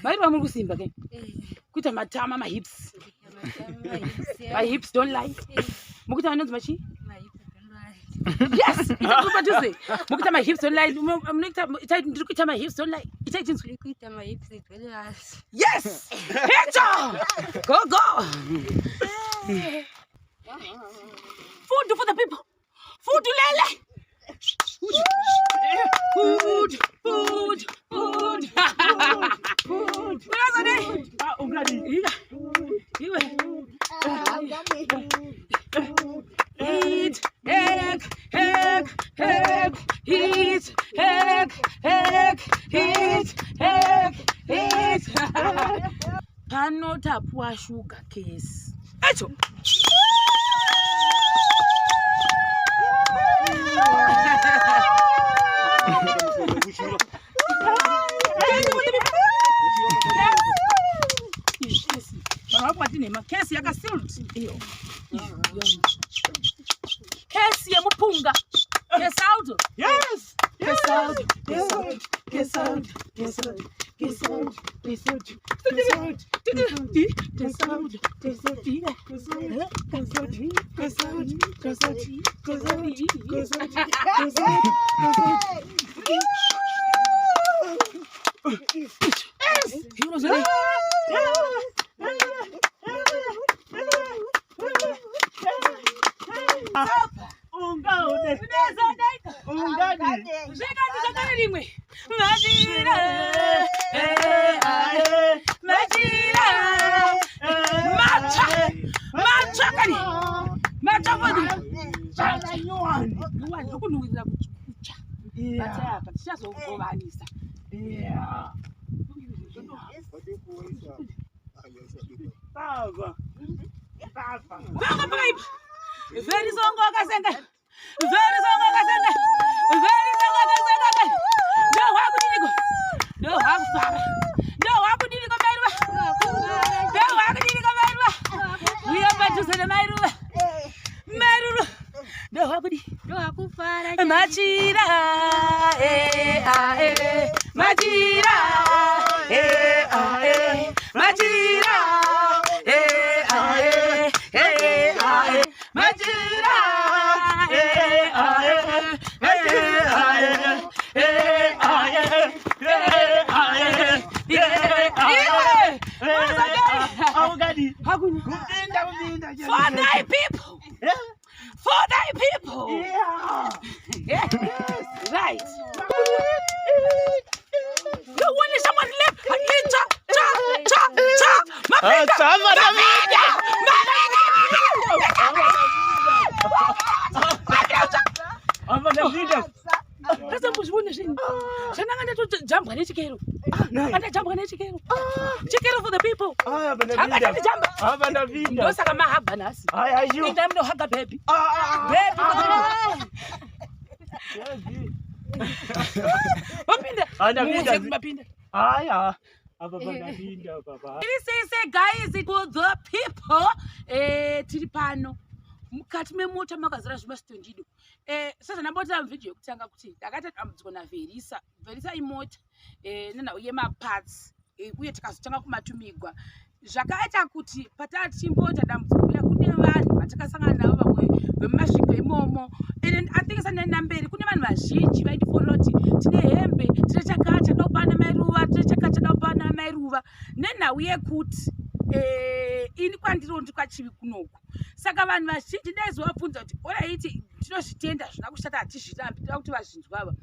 Mai Ruva muri kusimba ke kuita matama my hips don't lie mukuita anonzi machi yes itakupa tuze mukuita my hips don't lie ndiri kuita my hips don't lie itaiti kuita my hips don't lie yes hecho go food for the people food lele food eat egg panotapwa sugar case echo kesi yakasealed kesi yemupunga kesaudo yes kesaudo For thy people. Yeah. Right. You want someone left? Chikero for the people. Guys, it was the people. Tiripano. Mukati memota makazara zvimastonjido. Sasa ndambota video kutanga kuti ndakati amdzona verisa imota nana uye maparts uye tikazotanga kumatumigwa zvakaita kuti patati chimbota dambudziko kune vanhu vatakasangana navo vamwe vemasvingo imomo and I think sanenda mberi kune vanhu vazhinji vaindifollow kuti tine hembe tine chakati chadopana Mai Ruva tine chakati chadopana Mai Ruva nenhau yekuti ini kwandirondi kwachivi kunoku saka vanhu vazhinji ndaizovabvunza kuti oraiti tinozvitenda zvina kushata hatizvirambi toda kuti vazhinji vava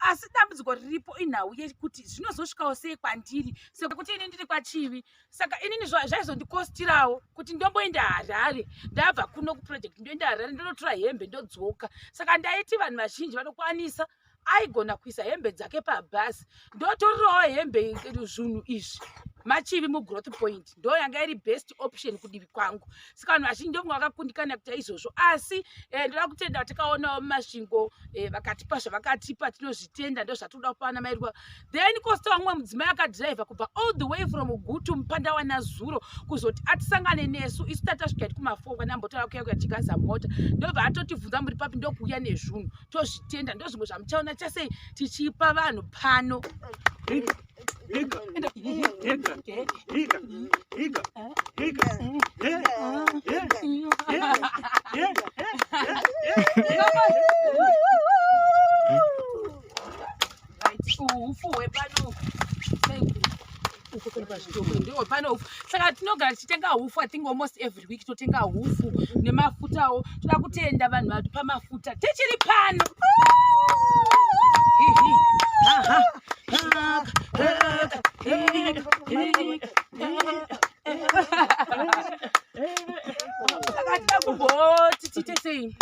asi dambudziko riripo inhau yekuti zvinozosvikawo sei kwandiri sekuti ini ndiri kwachivi saka inini zvaizondikostirawo kuti ndomboenda Harare ndabva kuno kuproject ndoenda Harare ndonotora hembe ndodzoka saka ndaiti vanhu vazhinji vanokwanisa aigona kuisa hembe dzake pabhasi ndotorerawo hembe zvinhu izvi machivi mugrowth point ndo yanga iri best option kudivi kwangu saka vanhu vazhinji ndovamwe vakakundikana kuita izvozvo asi ndoda kutenda takaonawo mumasvingo vakatipa zvavakatipa tinozvitenda ndo zvatoda kupana Mai Ruva then kosta vamwe mudzimai akadhiraivha kubva all the way from Gutu Mupandawa naZuro kuzoti atisangane nesu isu tatasvika kuma4 vanambotaura kuya chigaza mota ndobva atotibvunza muri papi ndokuuya nezvunhu tozvitenda ndo zvimwe zvamuchaona chasei tichipa vanhu pano Saka tinogara tichitenga hufu, I think almost every week totenga hufu nemafutawo. Toda kutenda vanhu vatipa mafuta tichiri pano. Saka tida kumboti tiite sei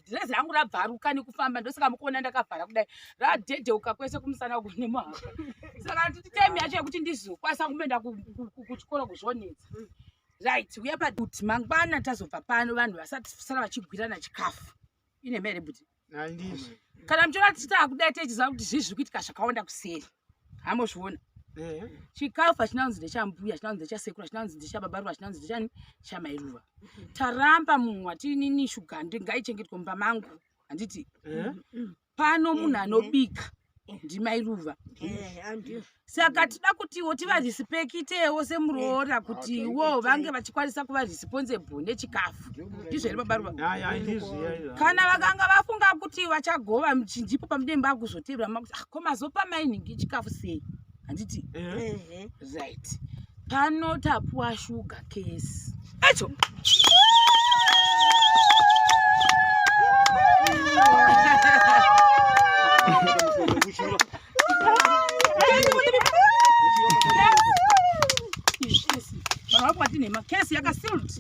dhirezi rangu rabvaruka nekufamba, ndosaka mukuona ndakavhara kudai radhedheuka kwese kumusana uku nemuhaka. Saka titi time yacho yekuti ndizokwanisa kumboenda kuchikoro kuzvonetsa. Right, uya paduti mangwana tazobva pano vanhu vasati sara vachigwirana chikafu. Ine mere buti. Kana muchiona tichita kudai techiziva kuti zvizvi kuitika zvakawanda kuseri. Hamozviona. Chikafu hachinanzi ndechambuya, hachinanzi ndechasekuru, hachinanzi ndechababa, hachinanzi ndechani chamai Ruva. Taramba mumwe tinini shugandi ngaichengetwe mumba mangu. Handiti pano munhu anobika ndimai Ruva. Saka tida kutiwo tivarespekitewo semuroora kuti iwo vange vachikwanisa kuva responsible nechikafu. Ndizvo here baba Ruva. Kana vakanga vafunga kuti vachagova muchinjipo pamudemba akuzotevera makuti komazopa mainingi chikafu sei. Handiti right. Pano tapuwa sugar case. Echo. Kesi yakasealed.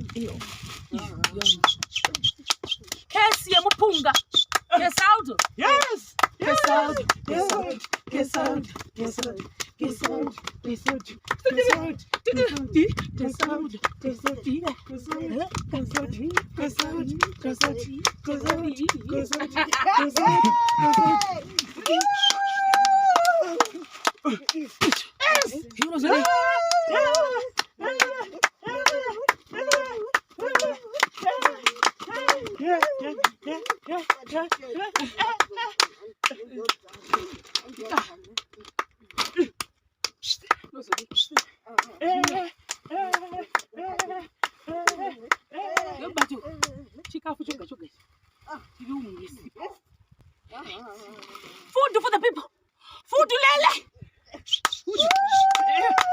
Kesi yemupunga. Case out. Yes. Case out. Case out. Case out. Case out. Case out. Case out. Case out. Case out. Case out. Food for the people. Food to Lele.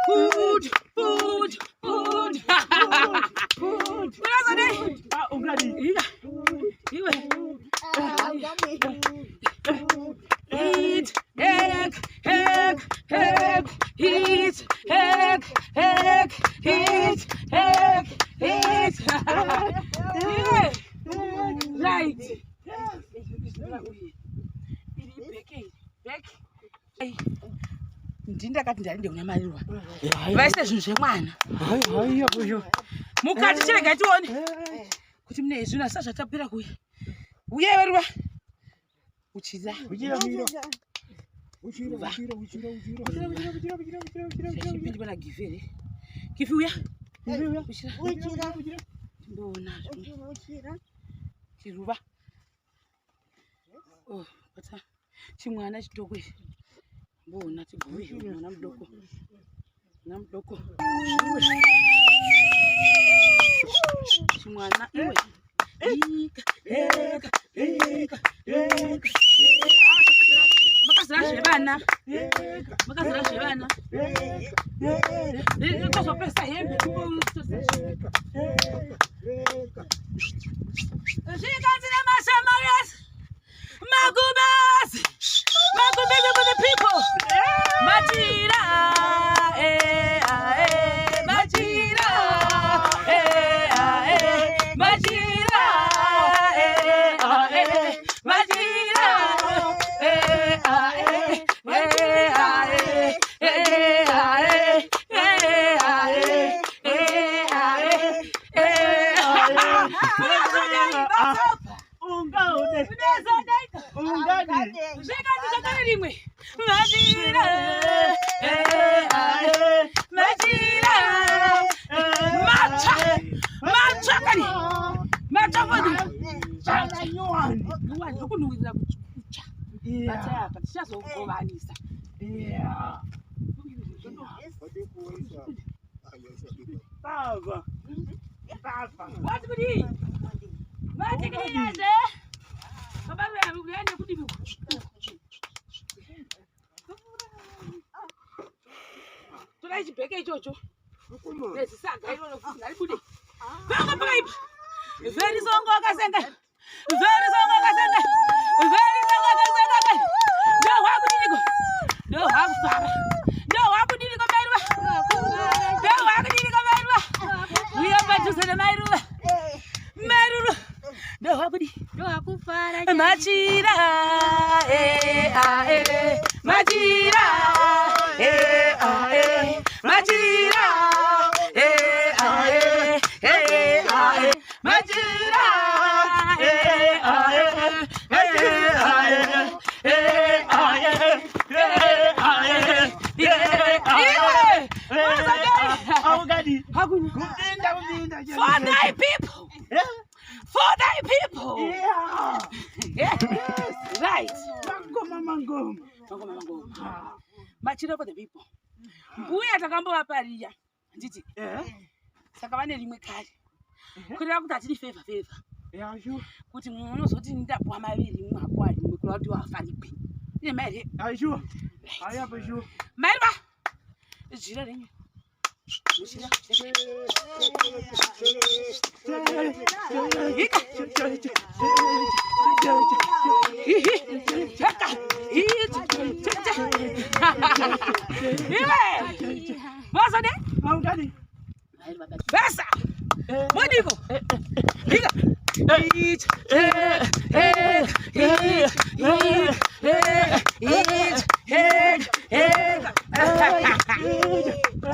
Food. Food. Food. Food. Eat egg, egg, egg. Eat egg, egg. Eat egg, eat. Right. Ndindakati ndarinde kuna Mai Ruva. Vaise zvinhu zvemwana. Mukati chirega tione kuti mune izvina sazvatapera kuya. Uye Mai Ruva. Uchira. Chipindi pana givere. Kifi uya. Uchira. Ndona. Chiruva. Oh, bata. Chimwana chitoko ichi. Mbona tibhuye mwana mudoko. Mwana mudoko. Chimwana iwe. Makazira zvevana. Ndozopesa hembe. Zvikanzira mashama yes. Magubas for the people. Majira, Majira, Majira, Majira, Baba. What would he? What did he say? Baba, we are the good. Tonight, you beg a jojo. There's a sack. I don't know if I put it. Very song, Gassanga. Very song, Gassanga. Very song, Gassanga. No, how could you go? No, how far? No, how could you go? No, how could you go? We are about to say Mai Ruva. Mai Ruva. No, how could you? No, how could far? Machira, Machira, Machira, Machira, for thy people. For thy people. Yes. Right. Mango. Machira for the people. Mbuya takambo paria. Nditi. Saka vane rimwe kare. Kurira kuti atiri favor. Yashu. Kuti munozoti ndapwa maviri mwakwadi mukura kuti wafarikwe. Ine mari. Yashu. Aya pashu. Mari ba. Jira renyu. Mushira. Besa! Modigo!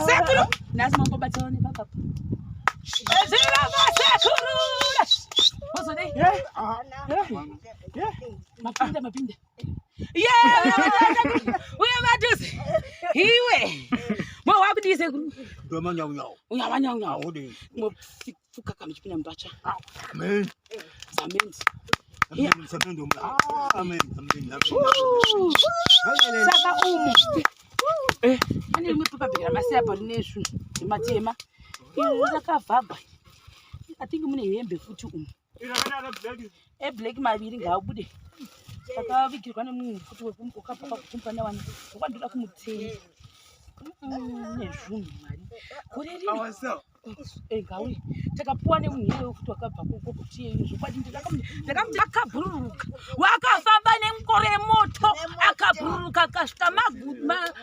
Sekuru! Nas mambo batoni papa. Sekuru! Mapinda. Yeah! We are about to see. Hiwe! Mo wakuti sekuru. Doma nyau. Unyawanya. Mo fuka kamichipina mbacha. Amen. Amen. Amen. Saka umu. Ani rimwe papa bhekera masiya parineshu nematema. Iyo rakavhagwa. I think mune hembe futi umu. Black maviri ngaabude. Saka vigirwa nemunhu futi wakapaka kutumpa wani. Wakandira kumutsenga. Nezvunhu mari. Gore rimwe. Ngawe takapuwa nemunhu futi wakabva kuti iye zvokwadi ndakamti akabhururuka. Wakafamba nemukore moto akabhururuka akasvika maguma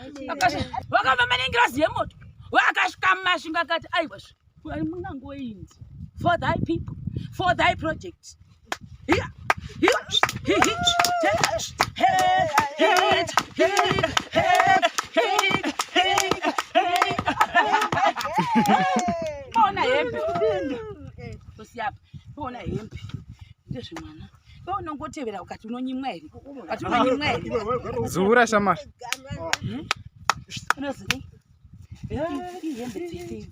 wakafamba nengirozi yemoto. Wakasvika mashinga akati aiwa munangoindi for thy people, for thy project. Here. Bona hembe. Tosiyapa. Bona hembe. Ndezve mwana. Bona ngotevera ukati unonyimwa ere. Ukati unonyimwa ere. Zura shama. Unozivi? Hembe dzidzi.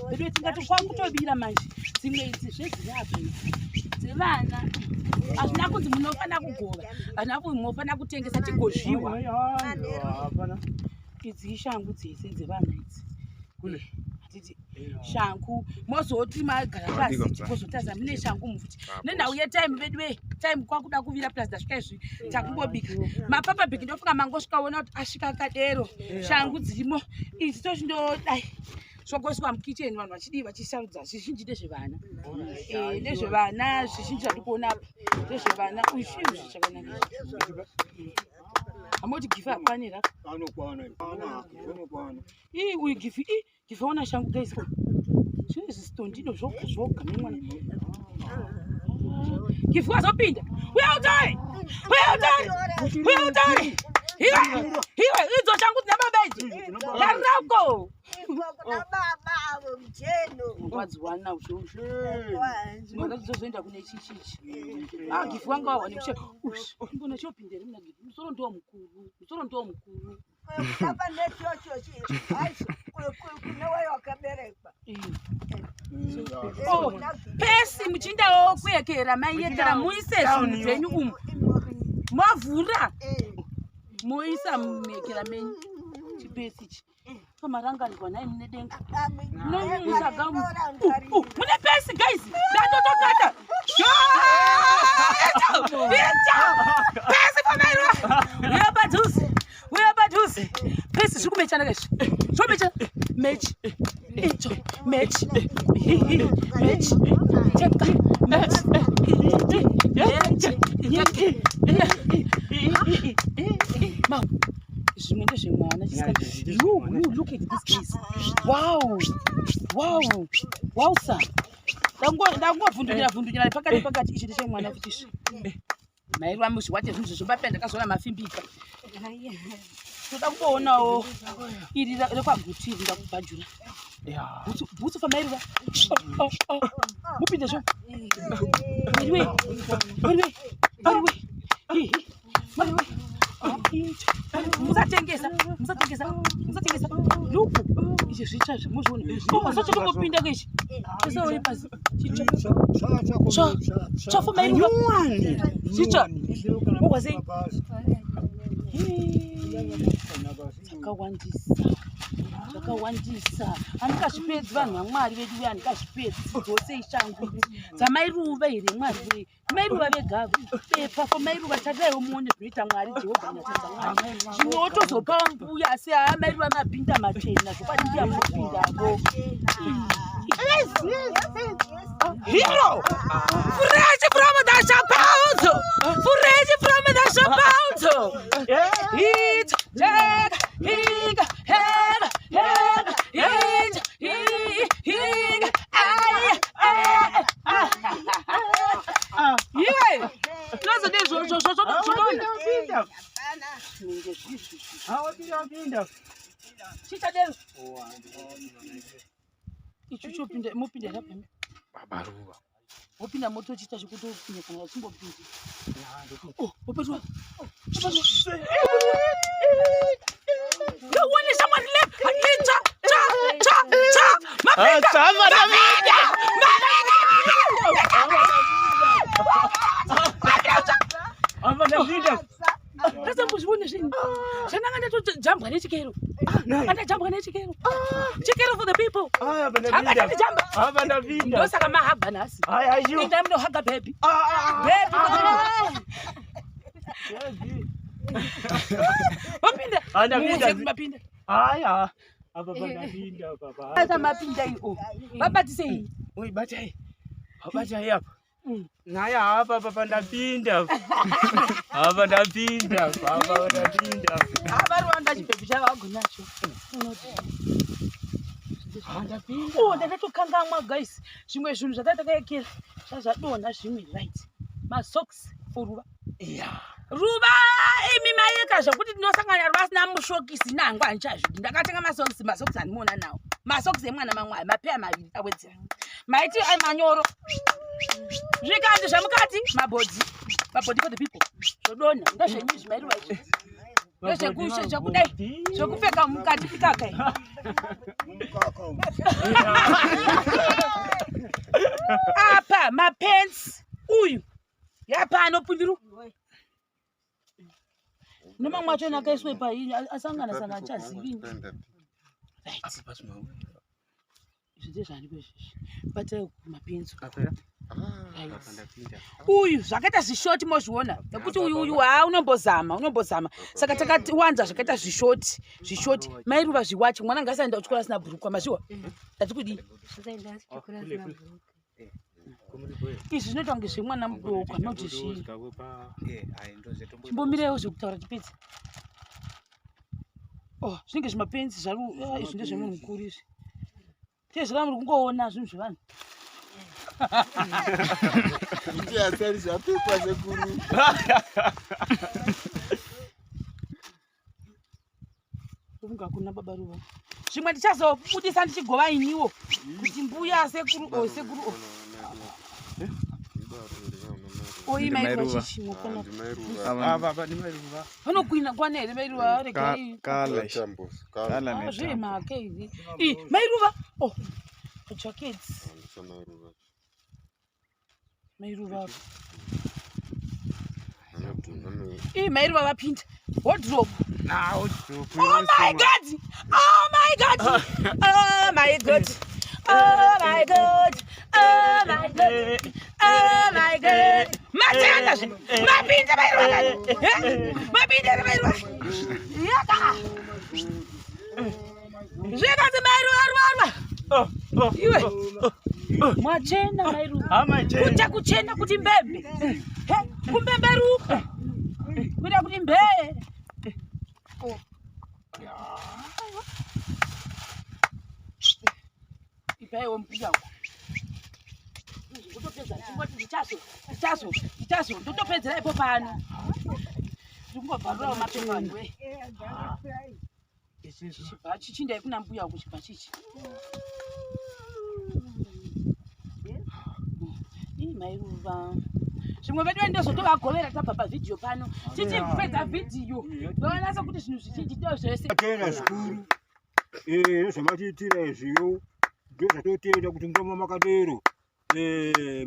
Bedu tingati kwakutobira manje. Dzimwe idzi zvezvirapa idzi. Dzevana. Hazvina kunzi munofana kugova. Hazvina kunzi munofana kutengesa tigozviwa. Idzi ishangu dzese dzevana idzi. Kule. Atiti shangu mozoti magara pasi tikozotadza mune shangu mufuti nendau yetime bedwe time kwakuda kuvira plus dasvika izvi takungobika mapapa bhiki ndofunga mangosvikaona kuti asvika akadero shangu dzirimo idzi tochindodai zvogoswa mukicheni vanhu vachidii vachisarudza zvizhinji ndezvevana ndezvevana zvizhinji zvati kuonapo ndezvevana uzvinhu zvakanaka amoti gifi akwanira uyu gifi gifaona shangu gaiswa zvinezvi stondino zvoga nemwana gifi wazopinda uyautare iwe idzo shangu dzina baba idzi darako mukwadzi wana uzvozvo dzinozoenda kune chichichi gifi wanga wawane kushe mbona chopindere muna gifi musoro ndo mukuru Papa nechocho pesi muchindawo kuekera maiyekera muise zvinhu zvenyu umu mavhura moisa muekera menyu chipesi ichi pamarangarirwa naye nedenga nomusagamu mune pesi guys ndatotokata pesi pamairuva uya padhuze pesi zviri kumechana kaizvi zvomecha mechi icho mechi mechi cheka mechi Mom, zvimwe ndezvemwana look at this case. Wow sir. Ndanguvhundukira pakati ichi ndechemwana kuti izvi mai vangu zviwate zvinhu zvobapenda ndakazoona mafimbika toda kumboonawo iri rekwagutiri ndakubhajura bhutsu famai ruva mupinde zvo musatengesa luku izvi zvitsva zvemuzviona sochotongopinda keichi esauri pasi chafumairuva zvitsva mukwasei zvakawandisa handikazvipedzi vanhu vamwari vedu uye handikazvipedzi dzosei shangu dzamairuva here mwari wei mairuva vegava bepa famairuva tadaiwo muone zvinoita mwari jehovha nyatadza mwari zvimwe wotozopawo mbuya asi haa mairuva mapinda machena zvokwadi ndiya munopindako hero fresh from the shapauzo fresh from the shapauzo hit jack higa mupinda rapembe babaruva wopinda moto chita chikutopinda kana chimbopinda you want someone left Sasa mbuzvone zvinhu zvananga ndatojambwa nechikero andajambwa nechikero chikero for the people hapa ndapinda ndosaka mahagha nhasi enda munohaga baby mapinda haya apa pandapinda baba asa mapinda iyo vabatisei uibatai wabatai apa naya hapa papa ndapinda hapa ndapinda vari wanda chibhebhi chavagonacho ndakatokangamwa guys zvimwe zvinhu zvatatakaekera zvazvadonha zvimwe right masocks for ruva ruva imi maeka zvokuti tinosangana ruva asina mushokisi nangu handichazvidi ndakatenga masocks handimuona nawo masocks emwana mamwai mapeya maviri awedzera maiti manyoro zvikandi zvamukati mabhodhi for the people zvodonha ndozvenyu zvimairuva izvi zvekudai zvekupfeka mukati ikaka apa mapens uyu yapa anopundiru nemamwe acho nakaiswe paini asangana achazivini izvi ndezvandiko izvizvi batai mapenzi uyu zvakaita zvishoti mozviona nekuti uyu unombozama saka takawanza zvakaita zvishoti mairuva zviwachi mwana ngasaenda kuchikora asina bhurukwa mazviwa ndati kudii izvi zvinoita kunge zvemwana mudoko anoti zvii chimbomirewo zvekutaura tipedzi zvinenge zvimapenzi izvi ndezvemunhu mukuru izvi tezvira muri kungoona zvinhu zvevanhu ndiasari zvapekwa sekuru unga kuna baba ruva zvimwe ndichazobudisa ndichigova iniwo kuti mbuya sekuru oimairuva chichimwe vanokwina kwana here mairuva regazvemhaka izi mairuva jackets Mai Ruva vapinda wardrobe. Now, Oh my God! Oh my God! Oh my God! Oh my God! Oh my God! Oh my God! Matenda, mapinda Mai Ruva, mapinda Mai Ruva. Yaka. Zvekazi Mai Ruva. Iwe. Machena Mai Ruva. Kucha kuchena kuti mbembe. Kumbemberuka. Kuda kuti mbe. Ipayo mpiya. Kutopedza chingoti chitazo ndotopedzera ipo pano. Ndingobvarura matokani we. Chibachi chindai kuna mbuya uko chibachi ichi. Mai Ruva. Zvimwe vedu ndozotovagovera tabva pavidhiyo pano. Tichipedza vidhiyo. Ndoonasa kuti zvinhu zvizhinji ndozvese. Tena zvikuru. Zvamatiitira izviyo ndozvatotenda kuti ngoma makadero.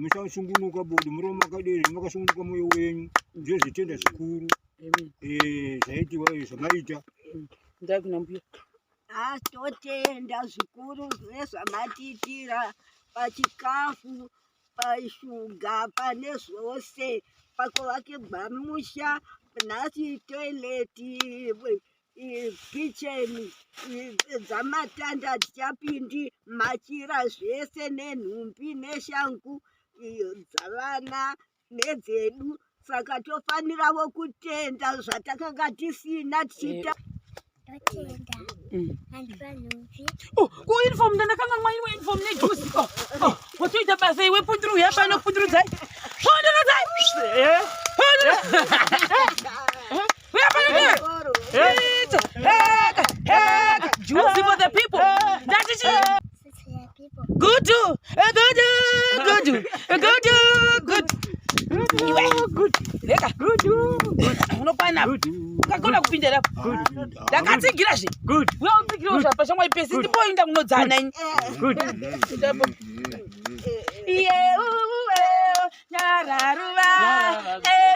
Musasungunuka bodi muri makadero makasungunuka moyo wenyu. Ndozvitenda zvikuru. Zvaitiwa izvo zvamaita. Ndai kuna mbuya. Totenda zvikuru zvezvamatiitira pachikafu, pashuga, pane zvose, pakuvakirwa musha, nhasi toileti, kicheni, dzamatanda tichapindi, machira zvese nenhumbi neshangu dzavana nedzedu. Saka tofanirawo kutenda zvatakanga tisina tichita. Kuuniform ndakanga mwainwa uniform nejuice. Watoita basa iwe punduru yapa nopundurudza. Pundurudza. Juice for the people. That is good. Good. Leka. Unopana. Ukakona kupindira. Ndakatsigira zve. Good. Wewe utsigira zvapa shamwa ipesi ndimboinda kunodzana ini. Good. Nyararuva. Nyararuva.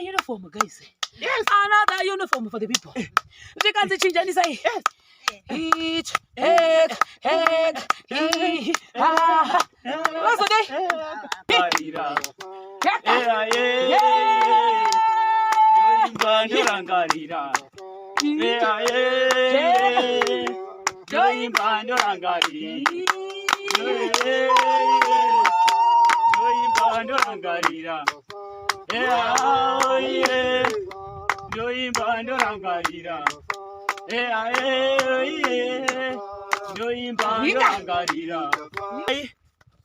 Uniform, guys. Yes. Another uniform for the people. We can change any say. Yes. Each egg. What's the day?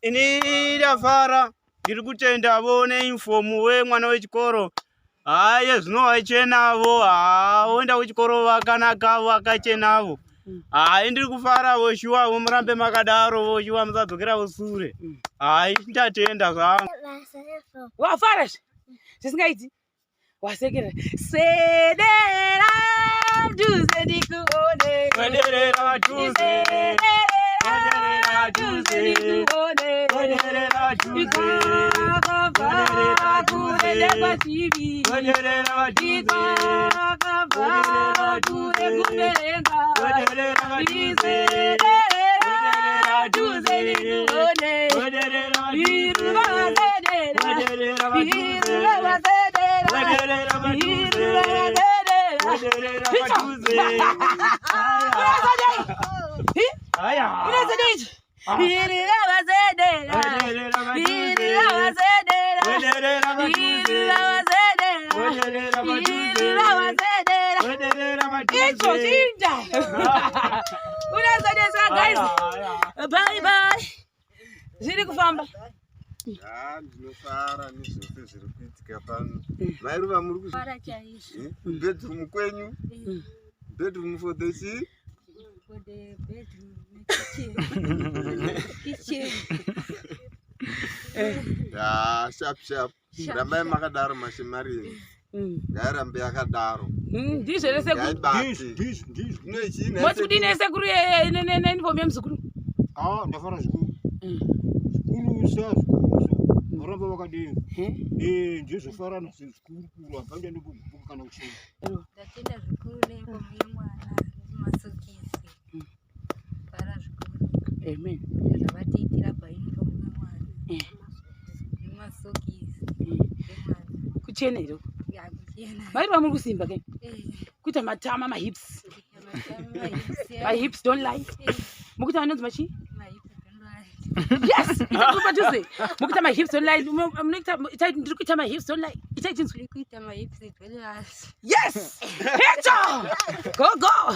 Ini ndafara ndiri kutenda vone informu wemwana wechikoro. Haye zvino wachenavo woenda kuchikoro vakanaka vakachenavo. Hayi ndiri kufara voshuwa murambe makadaro voshuwa musadzokera sure. Hayi ndatenda zvangu. Wafara zvisingaiti. Wasekera sedera duze ndikuone. Wedera duze. Wedera duze. Wedera duze. Ikakava kurende kwa TV. Wedera duze. Ikakava kurende kuberenga. Wedera duze. Wedera duze ndikuone. Wedera Iruva sedera. Iruva sedera. Wederera majuze. Irira wazedera. Wederera majuze. Icho chinja. Unazodesa guys. Bye bye. Zviri kufamba. Ndinofara nezvose zviri kuitika pano. Mai Ruva muri Fara chaizvo. bedroom kwenyu? Bedroom for the sea? For the bedroom kitchen. Ya, sharp. Rambai makadaro mashimarini. Ngairambe yakadaro. Ndizvo rese kuti Ngaibate. moti kuti nesekuru nenifomu yemuzukuru. Ndafara zvikuru. Zvikuru varamba vakadini. Ndizvofarana sezvikuru hapanda nekubuka kana kushoma. Ndatenda zvikuru nenifomu yemwana nemasokisi. Fara zvikuru. Amen. Zvavatiitira painifomu yemwana nemasokisi emwana. Kuchenero. Yakuchena. Mai Ruva muri kusimba ke. Kuita matama mahips. My hips don't lie. Mukuita anonzi machi? Yes. Padhuze. Mukuita my hips don't lie. Ndiri kuita my hips don't lie. Itai chinzwi. Kuita mahips dwellas. Yes. Hecho. Go.